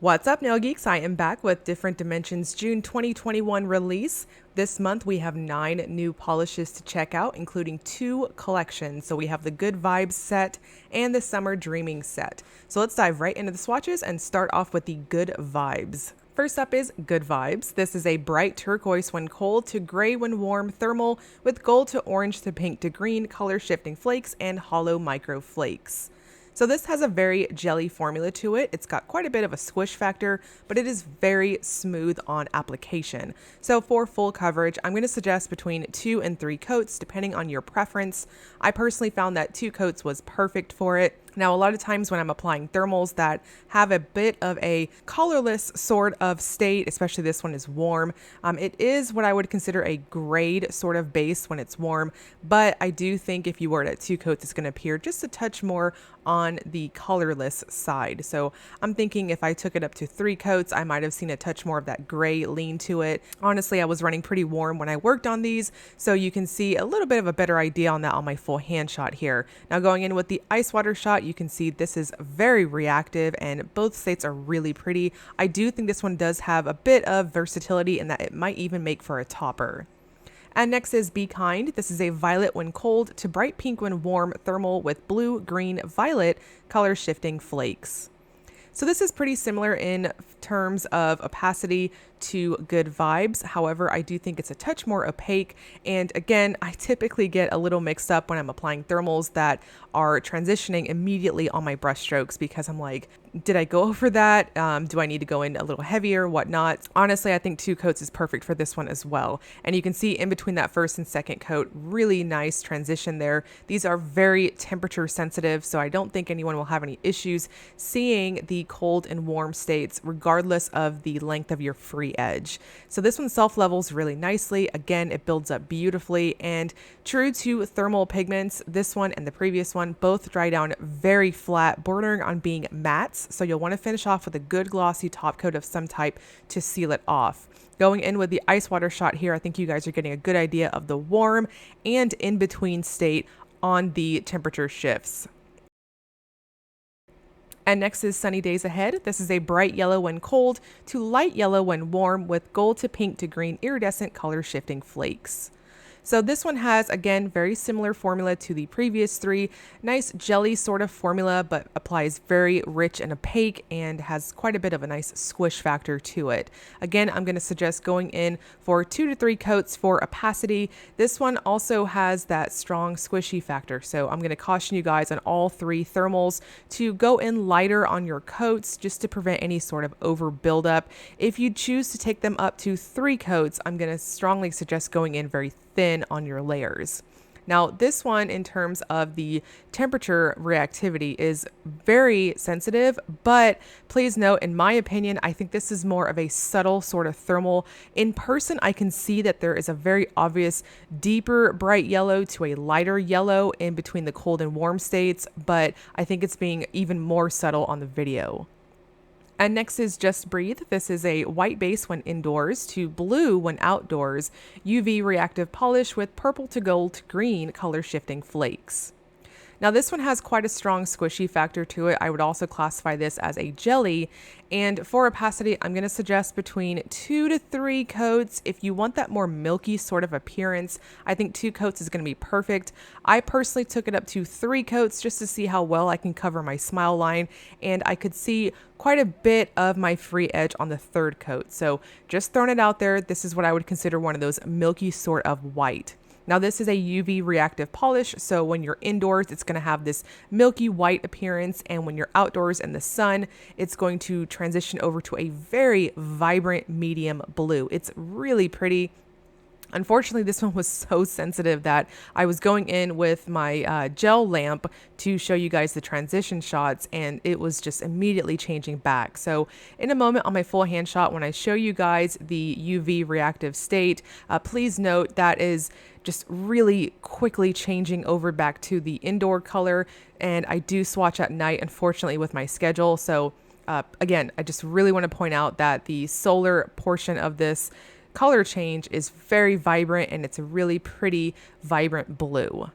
What's up, Nail Geeks? I am back with Different Dimensions June 2021 release. This month we have 9 new polishes to check out, including 2 collections. So we have the Good Vibes set and the Summer Dreaming set. So let's dive right into the swatches and start off with the Good Vibes. First up is Good Vibes. This is a bright turquoise when cold to gray when warm thermal with gold to orange to pink to green color shifting flakes and hollow micro flakes. So this has a very jelly formula to it. It's got quite a bit of a squish factor, but it is very smooth on application. So for full coverage, I'm going to suggest between 2 and 3 coats, depending on your preference. I personally found that 2 coats was perfect for it. Now, a lot of times when I'm applying thermals that have a bit of a colorless sort of state, especially this one is warm, it is what I would consider a grade sort of base when it's warm. But I do think if you were at 2 coats, it's going to appear just a touch more on the colorless side. So I'm thinking if I took it up to 3 coats, I might have seen a touch more of that gray lean to it. Honestly, I was running pretty warm when I worked on these, so you can see a little bit of a better idea on that on my full hand shot here. Now going in with the ice water shot, you can see this is very reactive and both states are really pretty. I do think this one does have a bit of versatility in that it might even make for a topper. And next is Be Kind. This is a violet when cold to bright pink when warm thermal with blue, green, violet color shifting flakes. So this is pretty similar in terms of opacity to Good Vibes. However, I do think it's a touch more opaque. And again, I typically get a little mixed up when I'm applying thermals that are transitioning immediately on my brush strokes because I'm like, did I go over that? Do I need to go in a little heavier, whatnot? Honestly, I think 2 coats is perfect for this one as well. And you can see in between that first and second coat, really nice transition there. These are very temperature sensitive, so I don't think anyone will have any issues seeing the cold and warm states regardless of the length of your free edge. So this one self-levels really nicely. Again, it builds up beautifully, and true to thermal pigments, this one and the previous one both dry down very flat, bordering on being mattes. So you'll want to finish off with a good glossy top coat of some type to seal it off. Going in with the ice water shot here, I think you guys are getting a good idea of the warm and in between state on the temperature shifts. And next is Sunny Days Ahead. This is a bright yellow when cold to light yellow when warm with gold to pink to green iridescent color shifting flakes. So this one has, again, very similar formula to the previous 3. Nice jelly sort of formula, but applies very rich and opaque and has quite a bit of a nice squish factor to it. Again, I'm going to suggest going in for 2 to 3 coats for opacity. This one also has that strong squishy factor. So I'm going to caution you guys on all 3 thermals to go in lighter on your coats just to prevent any sort of over buildup. If you choose to take them up to 3 coats, I'm going to strongly suggest going in very thin on your layers. Now this one, in terms of the temperature reactivity, is very sensitive, but please note, in my opinion, I think this is more of a subtle sort of thermal. In person, I can see that there is a very obvious deeper bright yellow to a lighter yellow in between the cold and warm states, but I think it's being even more subtle on the video. And next is Just Breathe. This is a white base when indoors to blue when outdoors, UV reactive polish with purple to gold to green color shifting flakes. Now this one has quite a strong squishy factor to it. I would also classify this as a jelly. And for opacity, I'm going to suggest between 2 to 3 coats. If you want that more milky sort of appearance, I think 2 coats is going to be perfect. I personally took it up to 3 coats just to see how well I can cover my smile line. And I could see quite a bit of my free edge on the 3rd coat. So just throwing it out there, this is what I would consider one of those milky sort of white. Now this is a UV reactive polish, so when you're indoors, it's going to have this milky white appearance, and when you're outdoors in the sun, it's going to transition over to a very vibrant medium blue. It's really pretty. Unfortunately, this one was so sensitive that I was going in with my gel lamp to show you guys the transition shots, and it was just immediately changing back. So in a moment on my full hand shot, when I show you guys the UV reactive state, please note that is just really quickly changing over back to the indoor color. And I do swatch at night, unfortunately, with my schedule. So again, I just really want to point out that the solar portion of this color change is very vibrant, and it's a really pretty vibrant blue.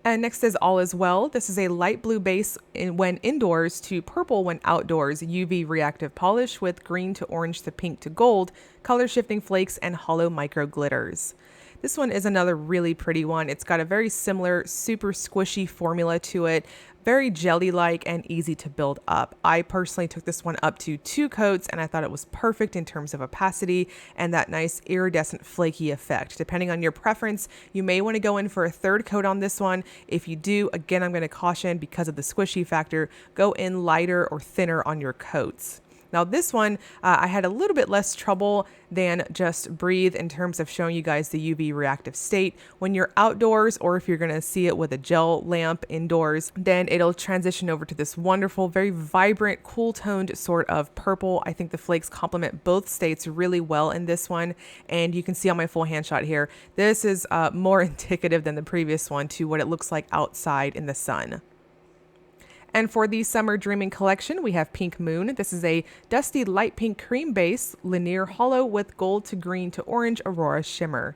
And next is All Is Well. This is a light blue base when indoors to purple when outdoors, UV reactive polish with green to orange to pink to gold, color shifting flakes, and hollow micro glitters. This one is another really pretty one. It's got a very similar, super squishy formula to it, very jelly-like and easy to build up. I personally took this one up to 2 coats and I thought it was perfect in terms of opacity and that nice iridescent flaky effect. Depending on your preference, you may want to go in for a 3rd coat on this one. If you do, again, I'm going to caution because of the squishy factor, go in lighter or thinner on your coats. Now this one, I had a little bit less trouble than just Breathe in terms of showing you guys the UV reactive state. When you're outdoors, or if you're gonna see it with a gel lamp indoors, then it'll transition over to this wonderful, very vibrant, cool toned sort of purple. I think the flakes complement both states really well in this one. And you can see on my full hand shot here, this is more indicative than the previous one to what it looks like outside in the sun. And for the Summer Dreaming collection, we have Pink Moon. This is a dusty light pink cream base, linear hollow with gold to green to orange Aurora shimmer.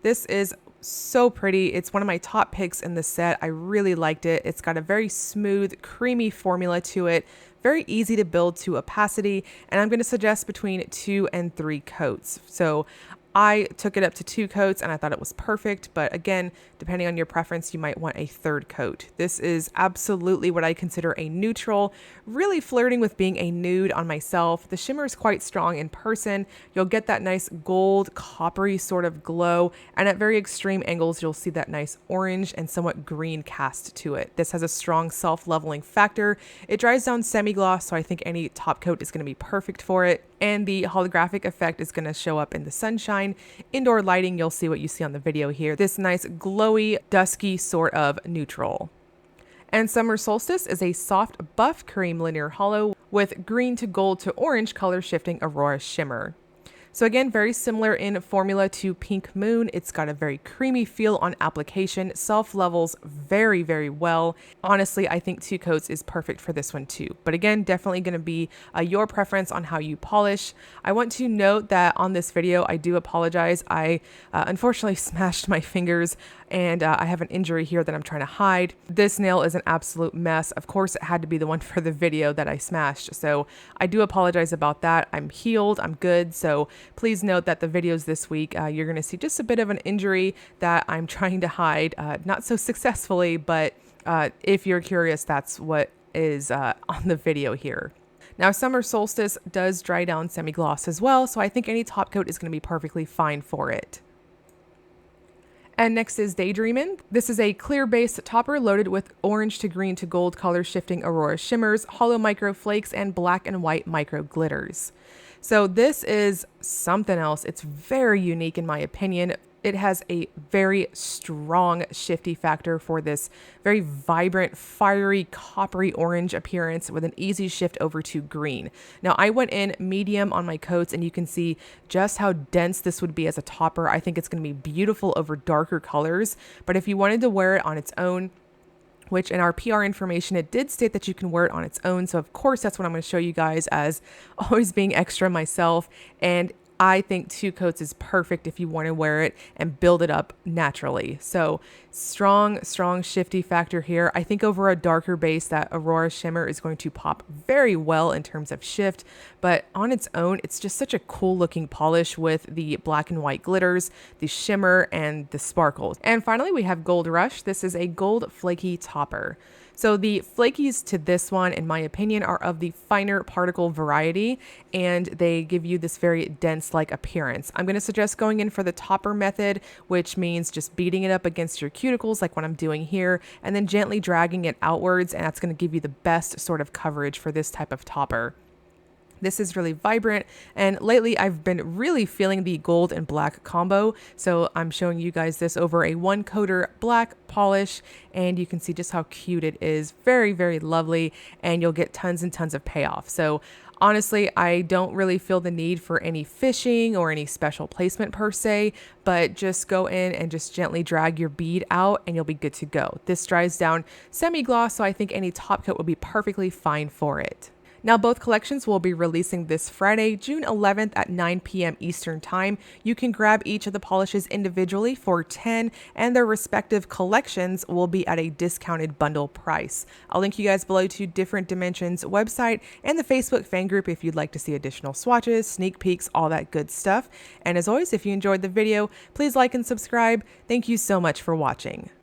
This is so pretty. It's one of my top picks in the set. I really liked it. It's got a very smooth, creamy formula to it, very easy to build to opacity, and I'm going to suggest between 2 and 3 coats. So I took it up to 2 coats and I thought it was perfect, but again, depending on your preference, you might want a 3rd coat. This is absolutely what I consider a neutral, really flirting with being a nude on myself. The shimmer is quite strong in person. You'll get that nice gold, coppery sort of glow, and at very extreme angles, you'll see that nice orange and somewhat green cast to it. This has a strong self-leveling factor. It dries down semi-gloss, so I think any top coat is going to be perfect for it. And the holographic effect is going to show up in the sunshine. Indoor lighting, you'll see what you see on the video here. This nice glowy, dusky sort of neutral. And Summer Solstice is a soft buff cream linear hollow with green to gold to orange color shifting Aurora shimmer. So again, very similar in formula to Pink Moon. It's got a very creamy feel on application, self-levels very, very well. Honestly, I think 2 coats is perfect for this one too. But again, definitely going to be your preference on how you polish. I want to note that on this video, I do apologize. I unfortunately smashed my fingers and I have an injury here that I'm trying to hide. This nail is an absolute mess. Of course, it had to be the one for the video that I smashed. So I do apologize about that. I'm healed, I'm good. So please note that the videos this week, you're going to see just a bit of an injury that I'm trying to hide, not so successfully, but if you're curious, that's what is on the video here. Now, Summer Solstice does dry down semi-gloss as well, so I think any top coat is going to be perfectly fine for it. And next is Daydreamin. This is a clear base topper loaded with orange to green to gold color shifting Aurora shimmers, hollow micro flakes, and black and white micro glitters. So this is something else. It's very unique in my opinion. It has a very strong shifty factor for this very vibrant, fiery, coppery orange appearance with an easy shift over to green. Now, I went in medium on my coats and you can see just how dense this would be as a topper. I think it's going to be beautiful over darker colors, but if you wanted to wear it on its own, which in our PR information, it did state that you can wear it on its own. So of course, that's what I'm going to show you guys as always being extra myself. And I think 2 coats is perfect if you want to wear it and build it up naturally. So strong shifty factor here. I think over a darker base that Aurora shimmer is going to pop very well in terms of shift, but on its own, it's just such a cool looking polish with the black and white glitters, the shimmer, and the sparkles. And finally, we have Gold Rush. This is a gold flaky topper. So the flakies to this one, in my opinion, are of the finer particle variety, and they give you this very dense-like appearance. I'm going to suggest going in for the topper method, which means just beating it up against your cuticles like what I'm doing here, and then gently dragging it outwards, and that's going to give you the best sort of coverage for this type of topper. This is really vibrant, and lately I've been really feeling the gold and black combo, so I'm showing you guys this over a 1-coater black polish, and you can see just how cute it is. Very, very lovely, and you'll get tons and tons of payoff. So honestly, I don't really feel the need for any fishing or any special placement per se, but just go in and just gently drag your bead out and you'll be good to go. This dries down semi-gloss, so I think any top coat will be perfectly fine for it. Now, both collections will be releasing this Friday, June 11th at 9 p.m. Eastern Time. You can grab each of the polishes individually for $10, and their respective collections will be at a discounted bundle price. I'll link you guys below to Different Dimensions website and the Facebook fan group if you'd like to see additional swatches, sneak peeks, all that good stuff. And as always, if you enjoyed the video, please like and subscribe. Thank you so much for watching.